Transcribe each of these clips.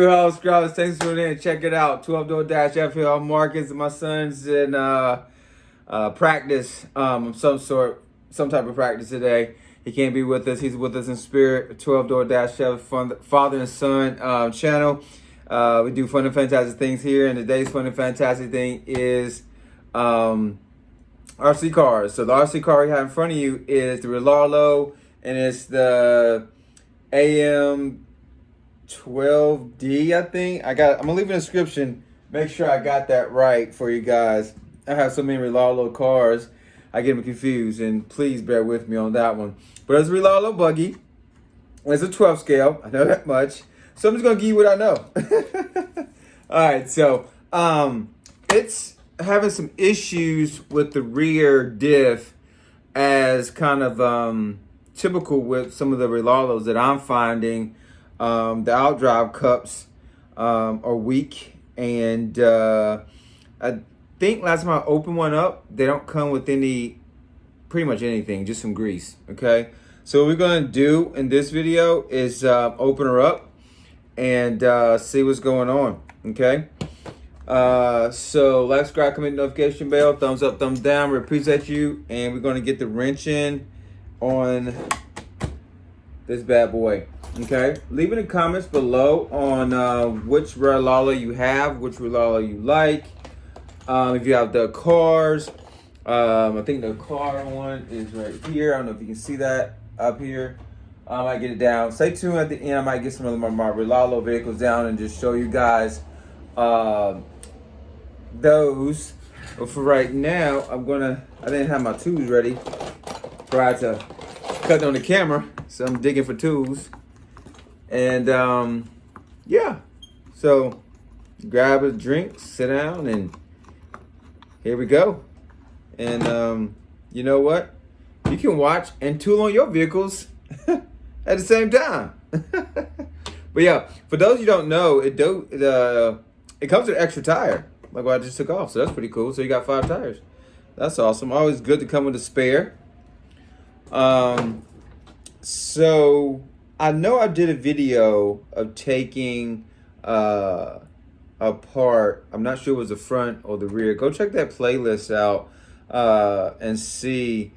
House Scrubs, thanks for tuning in. Check it out. 12-door-FL. Marcus and my son's in practice, some type of practice today. He can't be with us. He's with us in spirit. 12-door-FL father and son channel. We do fun and fantastic things here, and today's fun and fantastic thing is RC cars. So the RC car you have in front of you is the to-Rlaarlo, and it's the AM 12D, I think. I'm gonna leave a description. Make sure I got that right for you guys. I have so many to-Rlaarlo cars, I get them confused, and please bear with me on that one. But it's a to-Rlaarlo buggy. It's a 12 scale. I know that much. So I'm just gonna give you what I know. All right, so it's having some issues with the rear diff, as kind of typical with some of the to-Rlaarlos that I'm finding. The outdrive cups are weak, and I think last time I opened one up, they don't come with pretty much anything, just some grease. Okay, so what we're gonna do in this video is open her up and see what's going on. Okay, so like, subscribe, comment, notification bell, thumbs up, thumbs down. We appreciate you, and we're gonna get the wrench in on this bad boy. Okay, leave in the comments below on which to-Rlaarlo you have, which to-Rlaarlo you like. If you have the cars, I think the car one is right here. I don't know if you can see that up here. I might get it down. Stay tuned at the end. I might get some of my to-Rlaarlo vehicles down and just show you guys those. But for right now, I didn't have my tools ready prior to cutting on the camera, so I'm digging for tools. And yeah, so grab a drink, sit down, and here we go. And you know what? You can watch and tool on your vehicles at the same time. But yeah, for those you don't know, it comes with an extra tire, like what I just took off. So that's pretty cool. So you got 5 tires. That's awesome. Always good to come with a spare. So I know I did a video of taking apart, I'm not sure it was the front or the rear. Go check that playlist out and see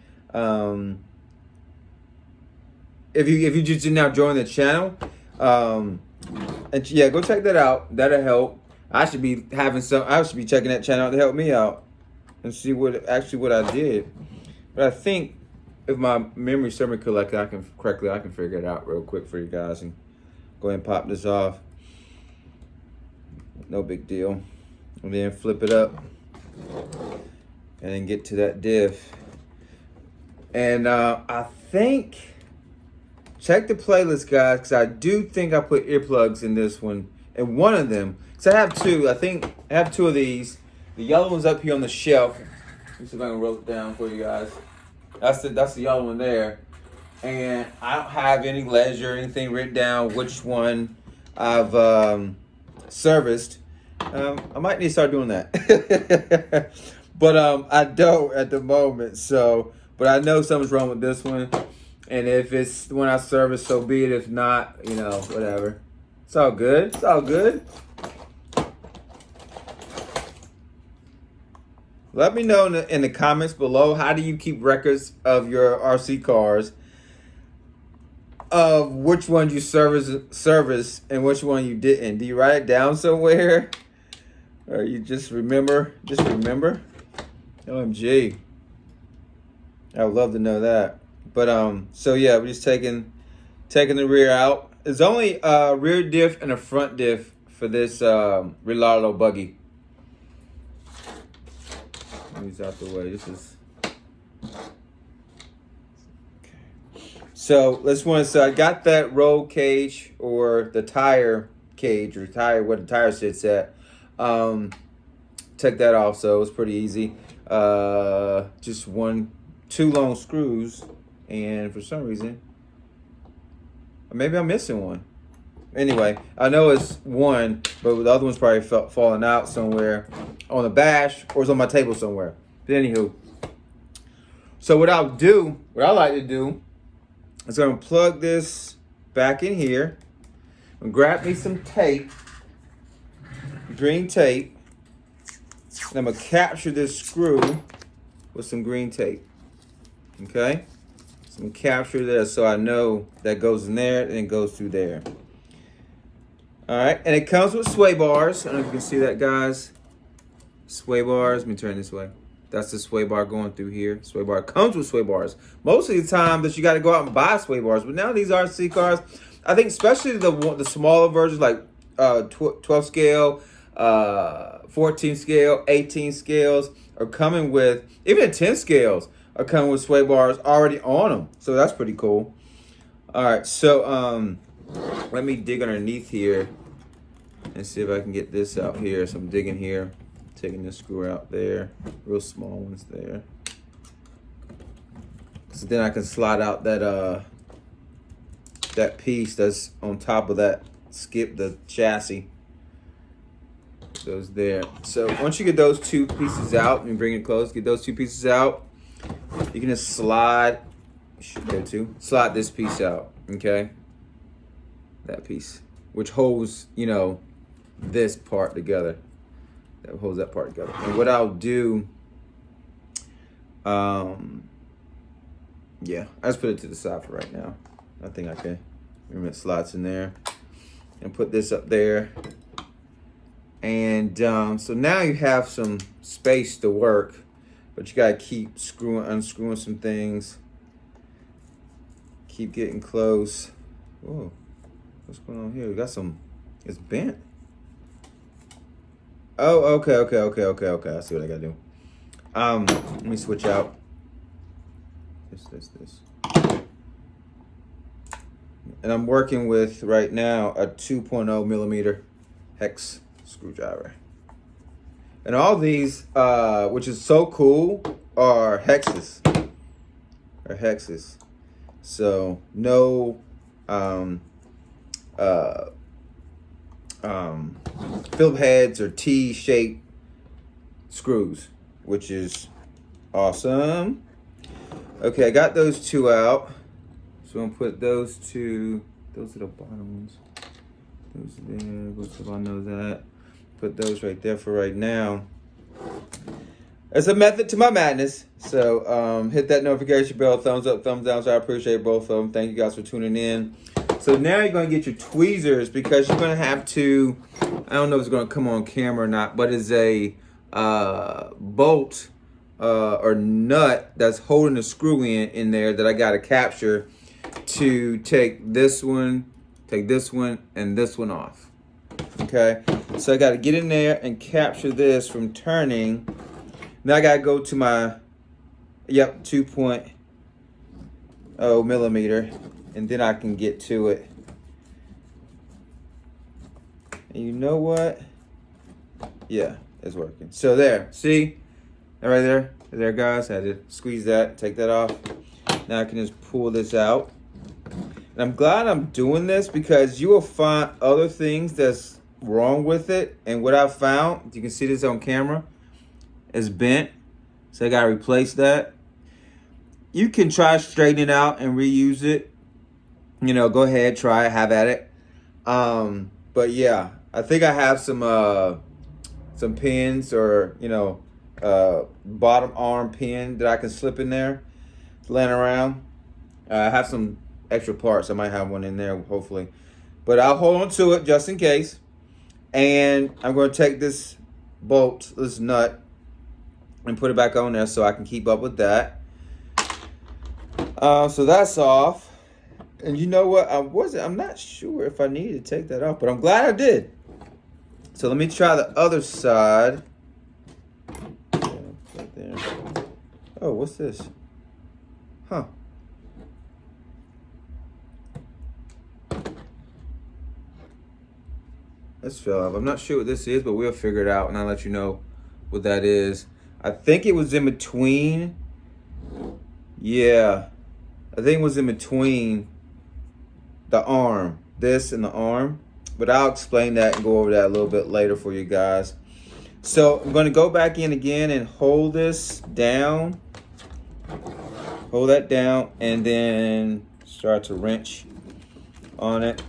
if you just now join the channel. And yeah, go check that out. That'll help. I should be checking that channel out to help me out and see what I did. But I think, if my memory serves me correctly, I can figure it out real quick for you guys and go ahead and pop this off. No big deal. And then flip it up and then get to that diff. And I think, check the playlist, guys, because I do think I put earplugs in this one, in one of them. So I have 2. I think I have 2 of these. The yellow one's up here on the shelf. Let me see if I can roll it down for you guys. That's the yellow one there. And I don't have any ledger or anything written down which one I've serviced. I might need to start doing that. But I don't at the moment. So, but I know something's wrong with this one. And if it's the one I serviced, so be it. If not, you know, whatever. It's all good. It's all good. Let me know in the comments below, how do you keep records of your RC cars, of which one you service and which one you didn't? Do you write it down somewhere, or you just remember? OMG, I would love to know that. But so yeah, we're just taking the rear out. There's only a rear diff and a front diff for this to-Rlaarlo buggy. These out the way. This is okay. So so I got that roll cage, or the tire cage, or where the tire sits at. Took that off, so it was pretty easy. Just 2 long screws, and for some reason, maybe I'm missing one. Anyway, I know it's one, but the other one's probably falling out somewhere on the bash, or it's on my table somewhere. But anywho, so what I like to do, is I'm gonna plug this back in here and grab me some tape green tape. And I'm going to capture this screw with some green tape. Okay? So I'm going to capture this so I know that goes in there and it goes through there. Alright, and it comes with sway bars. I don't know if you can see that, guys. Sway bars. Let me turn this way. That's the sway bar going through here. Sway bar comes with sway bars. Most of the time that you got to go out and buy sway bars. But now these RC cars, I think especially the smaller versions like 12 scale, 14 scale, 18 scales are coming with, even the 10 scales are coming with sway bars already on them. So that's pretty cool. All right, so let me dig underneath here and see if I can get this out here. So I'm digging here, taking this screw out there, real small ones there. So then I can slide out that that piece that's on top of that skip, the chassis. Those there. So once you get those two pieces out, and bring it close, get those two pieces out, you can just slide, slide this piece out, okay? That piece, which holds, you know, this part together. That holds that part together. And what I'll do, yeah, I just put it to the side for right now. I think I can. Remember, it slots in there. And put this up there. And so now you have some space to work, but you gotta keep unscrewing some things. Keep getting close. Whoa, what's going on here? We got some, it's bent. Oh, okay. I see what I gotta do. Let me switch out. This. And I'm working with, right now, a 2.0 millimeter hex screwdriver. And all these, which is so cool, are hexes. So no Phillips heads or T-shaped screws, which is awesome. Okay, I got those two out. So I'm gonna put those two, those are the bottom ones. Those there, go to the bottom of that. Put those right there for right now. There's a method to my madness. So hit that notification bell, thumbs up, thumbs down. So I appreciate both of them. Thank you guys for tuning in. So now you're gonna get your tweezers because you're gonna have to, I don't know if it's gonna come on camera or not, but it's a bolt or nut that's holding the screw in there that I gotta capture to take this one, and this one off. Okay, so I got to get in there and capture this from turning. Now I got to go to my 2.0 millimeter, and then I can get to it. And you know what? Yeah, it's working. So there, see, right there, guys. I had to squeeze that, take that off. Now I can just pull this out. And I'm glad I'm doing this because you will find other things that's wrong with it. And what I found, you can see this on camera, is bent. So I got to replace that. You can try straighten it out and reuse it. You know, go ahead, try it, have at it. But yeah, I think I have some pins or, you know, bottom arm pin that I can slip in there, laying around. I have some extra parts. I might have one in there, hopefully. But I'll hold on to it just in case. And I'm going to take this bolt, this nut, and put it back on there so I can keep up with that. So that's off. And you know what? I'm not sure if I needed to take that off, but I'm glad I did. So let me try the other side. Right there. Oh, what's this? Huh. This fell off. I'm not sure what this is, but we'll figure it out and I'll let you know what that is. I think it was in between. Yeah. I think it was in between the arm. This and the arm. But I'll explain that and go over that a little bit later for you guys. So I'm going to go back in again and hold this down. Hold that down and then start to wrench on it.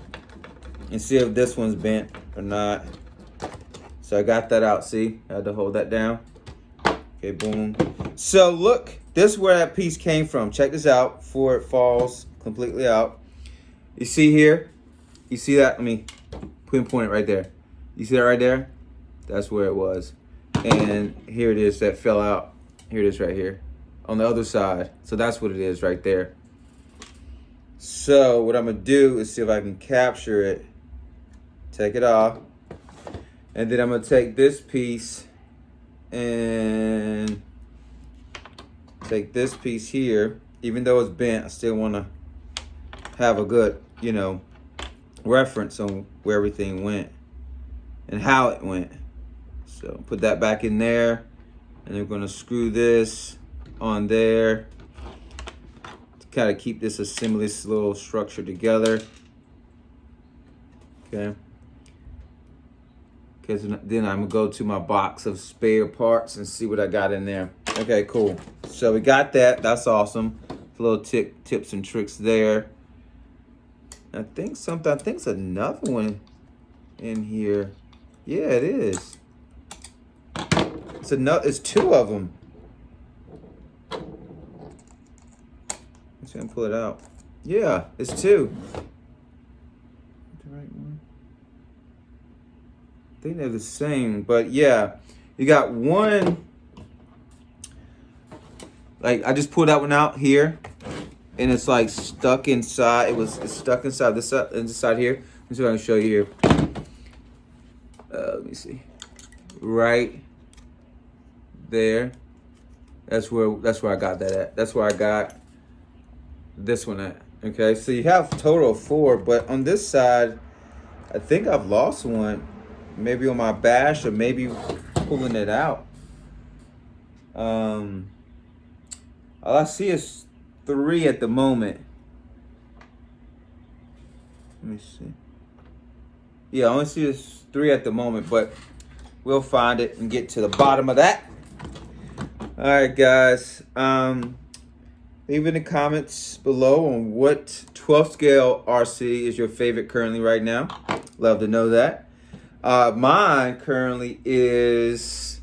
And see if this one's bent or not. So I got that out, see? I had to hold that down. Okay, boom. So look, this is where that piece came from. Check this out before it falls completely out. You see here? You see that? Let me pinpoint it right there. You see that right there? That's where it was. And here it is that fell out. Here it is right here on the other side. So that's what it is right there. So what I'm gonna do is see if I can capture it. Take it off. And then I'm gonna take this piece and take this piece here. Even though it's bent, I still wanna have a good, you know, reference on where everything went and how it went. So put that back in there, and I'm gonna screw this on there to kind of keep this assembly little structure together. Okay. Because then I'm gonna go to my box of spare parts and see what I got in there. Okay, cool. So we got that. That's awesome. Little tips and tricks there. I think it's another one in here. Yeah, it is. It's two of them. Let's see if I can pull it out. Yeah, it's two. The right one. I think they're the same, but yeah, you got one. Like I just pulled that one out here, and it's like stuck inside. It's stuck inside this side here. Let me see if I can show you here. Let me see. Right there. That's where I got that at. That's where I got this one at. Okay, so you have a total of 4, but on this side, I think I've lost one. Maybe on my bash or maybe pulling it out. All I see is 3 at the moment. Let me see. Yeah, I only see is 3 at the moment, but we'll find it and get to the bottom of that. All right, guys. Leave in the comments below on what 12th scale RC is your favorite currently right now. Love to know that. Mine currently is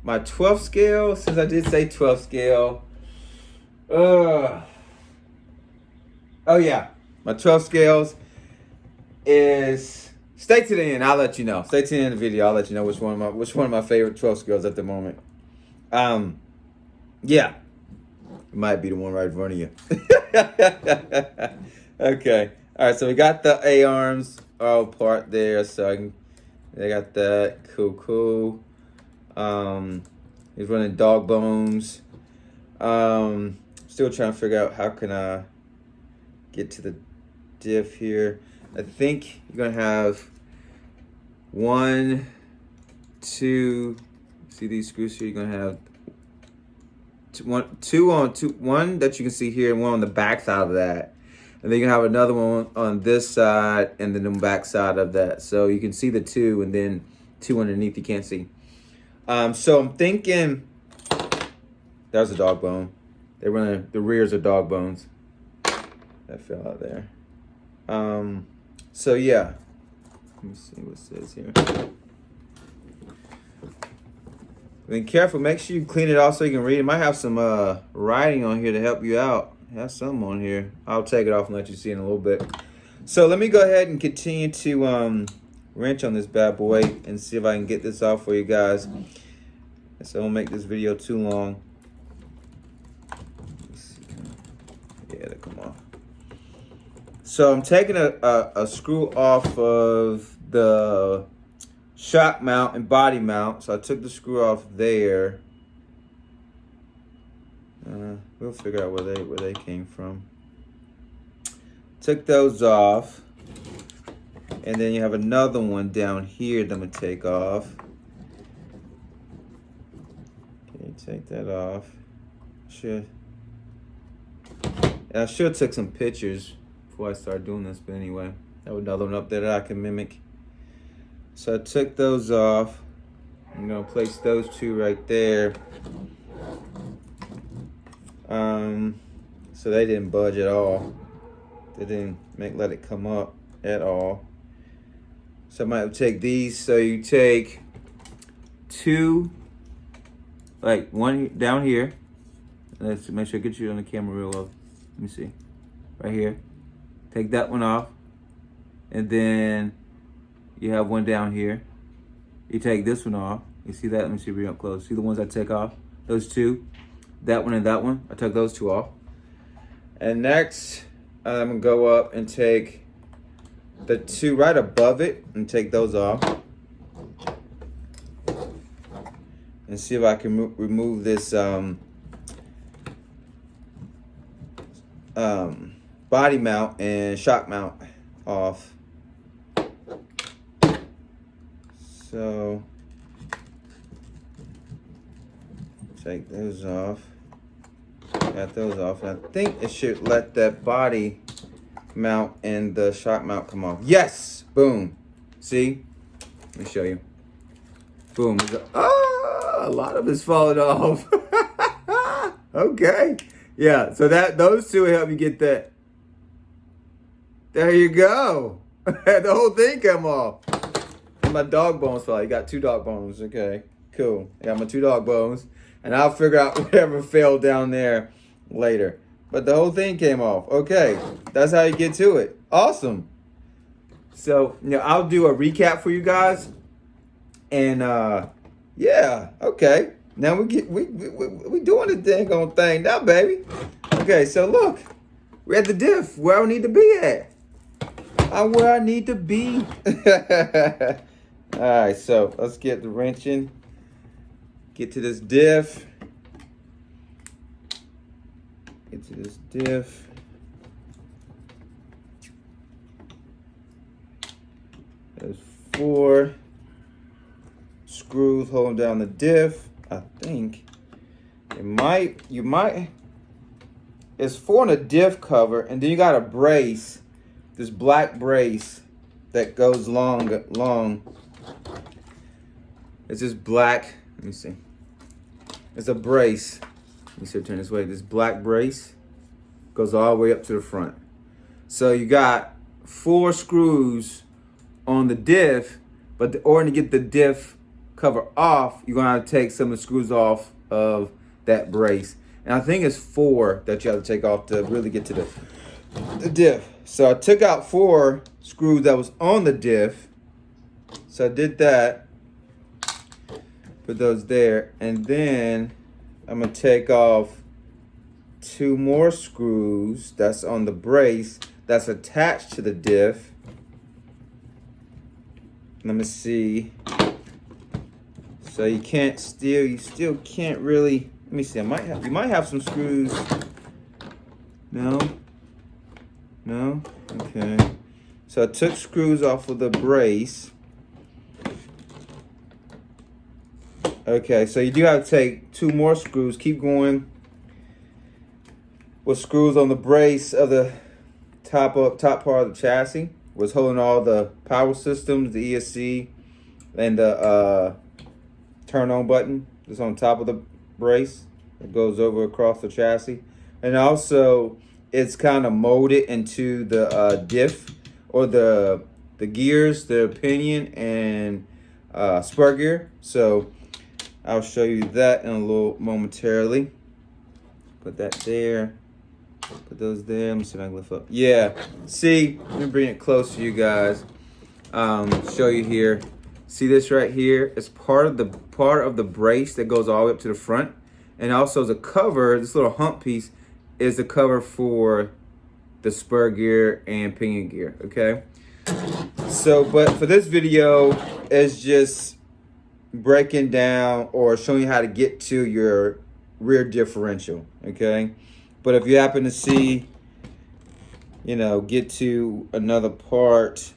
my 12th scale. Since I did say 12th scale. Oh yeah, my 12 scales is. Stay to the end. I'll let you know. Stay to the end of the video. I'll let you know which one of my favorite 12 scales at the moment. Yeah, it might be the one right in front of you. Okay. All right. So we got the A arms all apart there. So they got that. Cool. He's running dog bones. Still trying to figure out how can I get to the diff here. I think you're gonna have 1, 2. See these screws here? You're gonna have one that you can see here, and one on the back side of that, and then you can have another one on this side, and then the back side of that. So you can see the 2, and then 2 underneath you can't see. So I'm thinking there's a dog bone. They're running the rears are dog bones. That fell out there. So yeah. Let me see what it says here. Be careful. Make sure you clean it off so you can read. It might have some writing on here to help you out. It has some on here. I'll take it off and let you see in a little bit. So let me go ahead and continue to wrench on this bad boy and see if I can get this off for you guys. So I won't make this video too long. Yeah, that'll come off. So I'm taking a screw off of the shock mount and body mount. So I took the screw off there. We'll figure out where they came from. Took those off. And then you have another one down here that I'm gonna take off. Okay, take that off. I should have took some pictures before I start doing this, but anyway, I have another one up there that I can mimic. So I took those off. I'm gonna place those 2 right there. So they didn't budge at all. They didn't let it come up at all. So I might take these. So you take two, like one down here. Let's make sure I get you on the camera real low. Let me see. Right here. Take that one off. And then you have one down here. You take this one off. You see that? Let me see real up close. See the ones I take off? Those two. That one and that one. I took those two off. And next, I'm going to go up and take the two right above it and take those off. And see if I can remove this body mount and shock mount off. So take those off. Got those off. And I think it should let that body mount and the shock mount come off. Yes! Boom. See? Let me show you. Boom. A lot of it's falling off. Okay. Yeah, so those two will help you get that. There you go. The whole thing come off. And my dog bones fell out. You got two dog bones. Okay, cool. I got my two dog bones. And I'll figure out whatever fell down there later. But the whole thing came off. Okay, that's how you get to it. Awesome. So, I'll do a recap for you guys. And, yeah, okay. Now we doing the dang on thing now, baby. Okay, so look. We're at the diff, where I need to be at. I'm where I need to be. All right, so let's get the wrench in. Get to this diff. Get to this diff. There's 4 screws holding down the diff. I think you might, it's 4 on the diff cover, and then you got a brace, this black brace that goes long. It's just black. Let me see. It's a brace. Let me see, turn this way. This black brace goes all the way up to the front. So you got 4 screws on the diff, but in order to get the diff cover off, you're gonna have to take some of the screws off of that brace. And I think it's 4 that you have to take off to really get to the diff. So I took out 4 screws that was on the diff. So I did that. Put those there. And then I'm gonna take off 2 more screws that's on the brace that's attached to the diff. Let me see. So you still can't really, let me see, you might have some screws. No? Okay. So I took screws off of the brace. Okay, so you do have to take 2 more screws. Keep going with screws on the brace of the top part of the chassis. Was holding all the power systems, the ESC, and the turn on button that's on top of the brace that goes over across the chassis. And also it's kind of molded into the diff, or the gears, the pinion and spur gear. So I'll show you that in a little momentarily. Put that there. Put those there. Let me see if I can lift up. Yeah. See, let me bring it close to you guys. Show you here. See this right here? It's part of the brace that goes all the way up to the front. And also the cover, this little hump piece, is the cover for the spur gear and pinion gear. Okay. So, but for this video, it's just breaking down or showing you how to get to your rear differential. Okay. But if you happen to see, get to another part,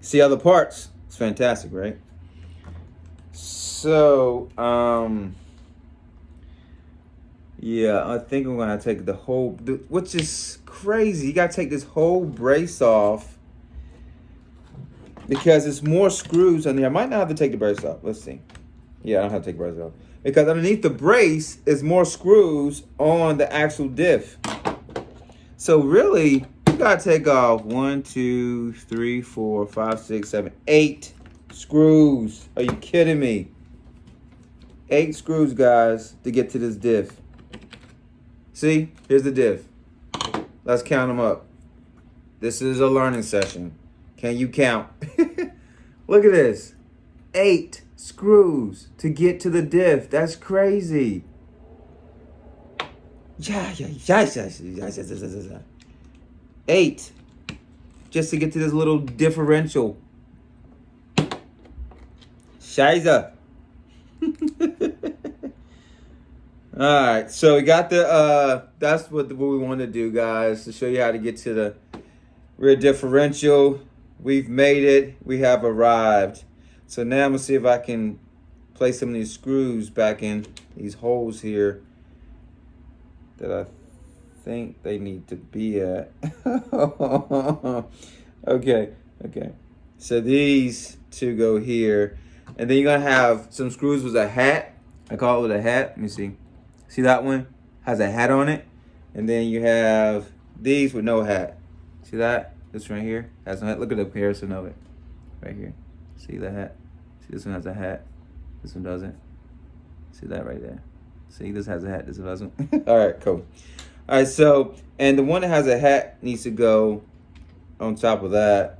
see other parts, it's fantastic, right? So, yeah, I think I'm gonna take the whole, which is crazy. You gotta take this whole brace off because it's more screws on there. I might not have to take the brace off. Let's see. Yeah, I don't have to take the brace off. Because underneath the brace is more screws on the actual diff. So really, you gotta take off 1, 2, 3, 4, 5, 6, 7, 8 screws. Are you kidding me? 8 screws, guys, to get to this diff. See, here's the diff. Let's count them up. This is a learning session. Can you count? Look at this. 8 screws to get to the diff. That's crazy. Yeah. 8 just to get to this little differential. Scheiße. All right, so we got the that's what we want to do, guys, to show you how to get to the rear differential. We've made it. We have arrived. So now I'm gonna see if I can place some of these screws back in these holes here that I think they need to be at. Okay. So these 2 go here, and then you're gonna have some screws with a hat. I call it with a hat. Let me see. See that one? Has a hat on it. And then you have these with no hat. See that? This right here has no hat. Look at the comparison of it. Right here. See the hat? See, this one has a hat. This one doesn't. See that right there? See, this has a hat. This one doesn't. All right, cool. All right, so, and the one that has a hat needs to go on top of that.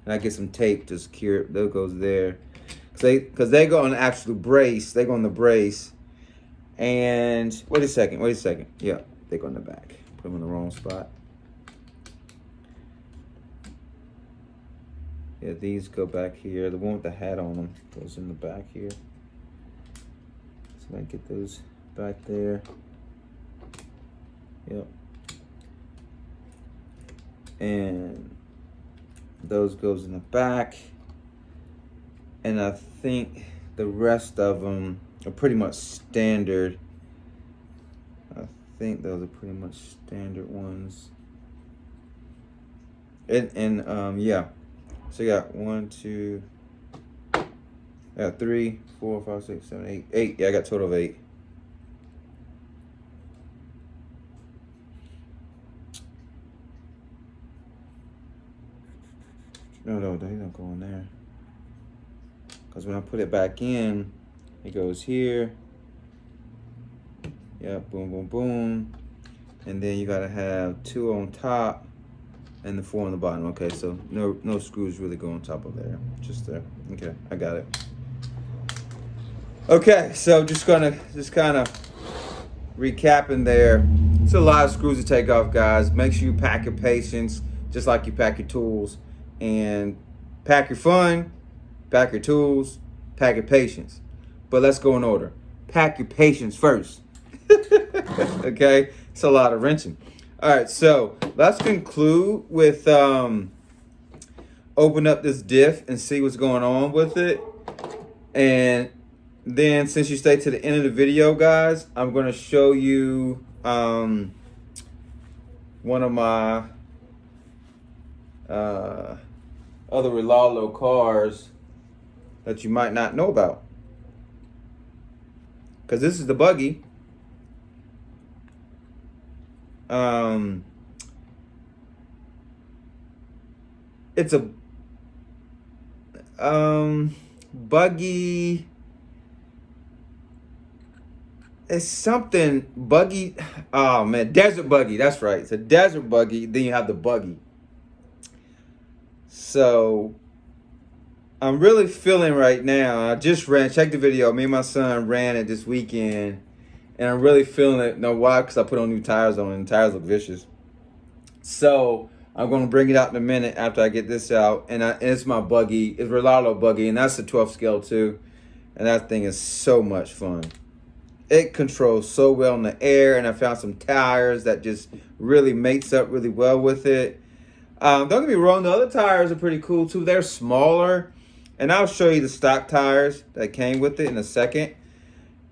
And I get some tape to secure it. That goes there. Because they go on the actual brace. They go on the brace. And wait a second. Yeah, they go in the back. Put them in the wrong spot. Yeah, these go back here. The one with the hat on them goes in the back here. So I get those back there. Yep. And those goes in the back. And I think the rest of them are pretty much standard. I think those are pretty much standard ones. And yeah. So you got 1, 2, I got 3, 4, 5, 6, 7, 8. 8. Yeah, I got a total of 8. No, they don't go in there. Because when I put it back in, it goes here. Yeah, boom, boom, boom. And then you gotta have 2 on top and the 4 on the bottom. Okay, so no screws really go on top of there. Just there. Okay, I got it. Okay, so just kind of recapping there. It's a lot of screws to take off, guys. Make sure you pack your patience just like you pack your tools. And pack your fun, pack your tools, pack your patience. But let's go in order. Pack your patience first. Okay? It's a lot of wrenching. All right, so let's conclude with open up this diff and see what's going on with it. And then since you stay to the end of the video, guys, I'm going to show you one of my other to-Rlaarlo cars that you might not know about. Because this is the buggy. It's a buggy. It's something buggy. Oh man, desert buggy. That's right. It's a desert buggy. Then you have the buggy. So I'm really feeling right now. I just check the video. Me and my son ran it this weekend. And I'm really feeling it. Know why? Because I put on new tires on it, and the tires look vicious. So I'm going to bring it out in a minute after I get this out. And it's my buggy. It's to-Rlaarlo buggy. And that's the 12th scale too. And that thing is so much fun. It controls so well in the air. And I found some tires that just really mates up really well with it. Don't get me wrong. The other tires are pretty cool too. They're smaller. And I'll show you the stock tires that came with it in a second.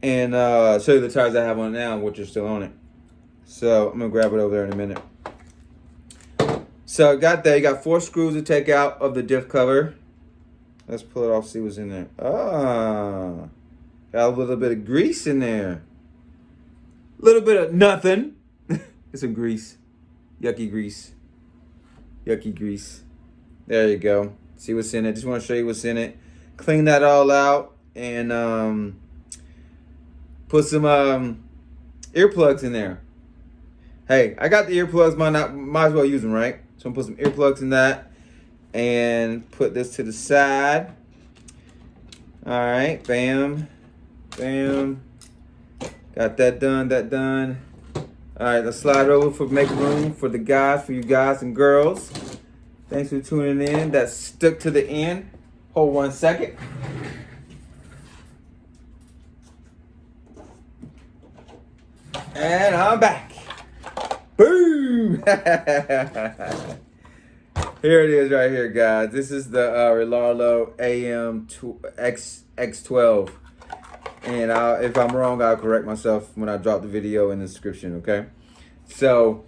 And show you the tires I have on it now, which are still on it. So I'm gonna grab it over there in a minute. So got that. You got 4 screws to take out of the diff cover. Let's pull it off, see what's in there. Ah, got a little bit of grease in there. A little bit of nothing. It's some grease. Yucky grease. Yucky grease. There you go. See what's in it. Just want to show you what's in it. clean that all out and put some earplugs in there. Hey, I got the earplugs, might as well use them, right? So I'm gonna put some earplugs in that and put this to the side. All right, bam, bam. Got that done, All right, let's slide over for make room for the guys, for you guys and girls. Thanks for tuning in. That stuck to the end. Hold 1 second. And I'm back. Boom! Here it is right here, guys. This is the Rear AM X12. And if I'm wrong, I'll correct myself when I drop the video in the description, okay? So,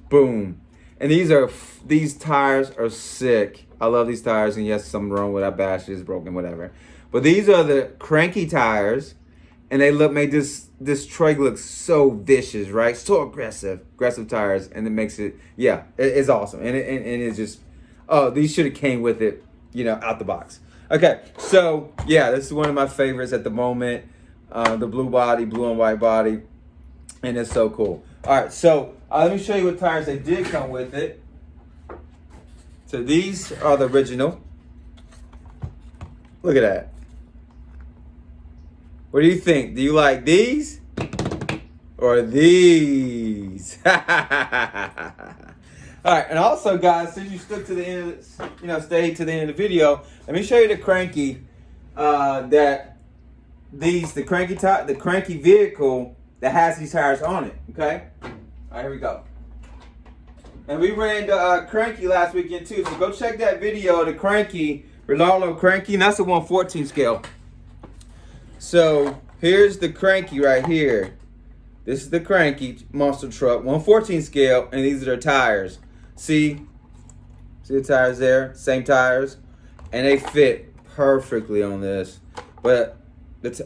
boom. And these tires are sick. I love these tires, and yes, something wrong with that bash is broken, whatever. But these are the cranky tires, and they make this trike look so vicious, right? So aggressive tires, and it makes it, yeah, it's awesome. And it's just, oh, these should have came with it, you know, out the box. Okay, so yeah, this is one of my favorites at the moment. The blue and white body, and it's so cool. All right, so let me show you what tires they did come with it. So these are the original. Look at that. What do you think? Do you like these or these? All right, and also, guys, since you stuck to the end, stayed to the end of the video, let me show you the cranky the cranky vehicle that has these tires on it. Okay. All right, here we go. And we ran the cranky last weekend too, so go check that video. The cranky, to-Rlaarlo cranky, and that's the 114 scale. So here's the cranky right here. This is the cranky monster truck, 114 scale, and these are their tires. See the tires there? Same tires, and they fit perfectly on this. But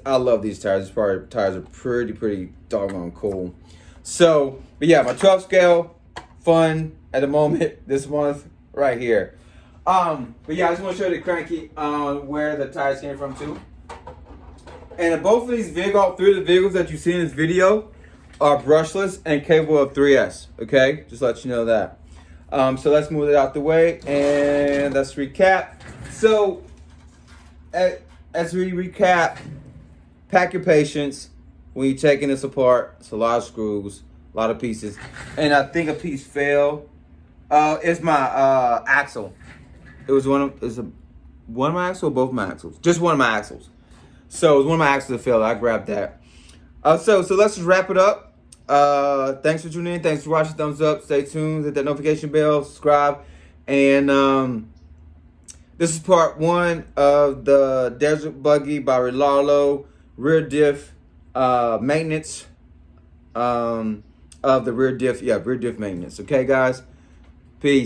I love these tires. These tires are pretty doggone cool. So, but yeah, my 12 scale, fun at the moment this month right here. But yeah, I just want to show you the cranky where the tires came from too. And both of these vehicles, three of the vehicles that you see in this video are brushless and capable of 3S. Okay, just let you know that. So let's move it out the way and let's recap. So as we recap, pack your patience when you're taking this apart. It's a lot of screws, a lot of pieces, and I think a piece fell. It's my axle. It was one of my axles or both my axles? Just one of my axles. So it was one of my axles that fell. I grabbed that. So let's just wrap it up. Thanks for tuning in. Thanks for watching. Thumbs up. Stay tuned. Hit that notification bell. Subscribe. And this is part 1 of the Desert Buggy by to-Rlaarlo Rear Diff maintenance of the Rear Diff. Yeah, Rear Diff maintenance. Okay, guys. Peace.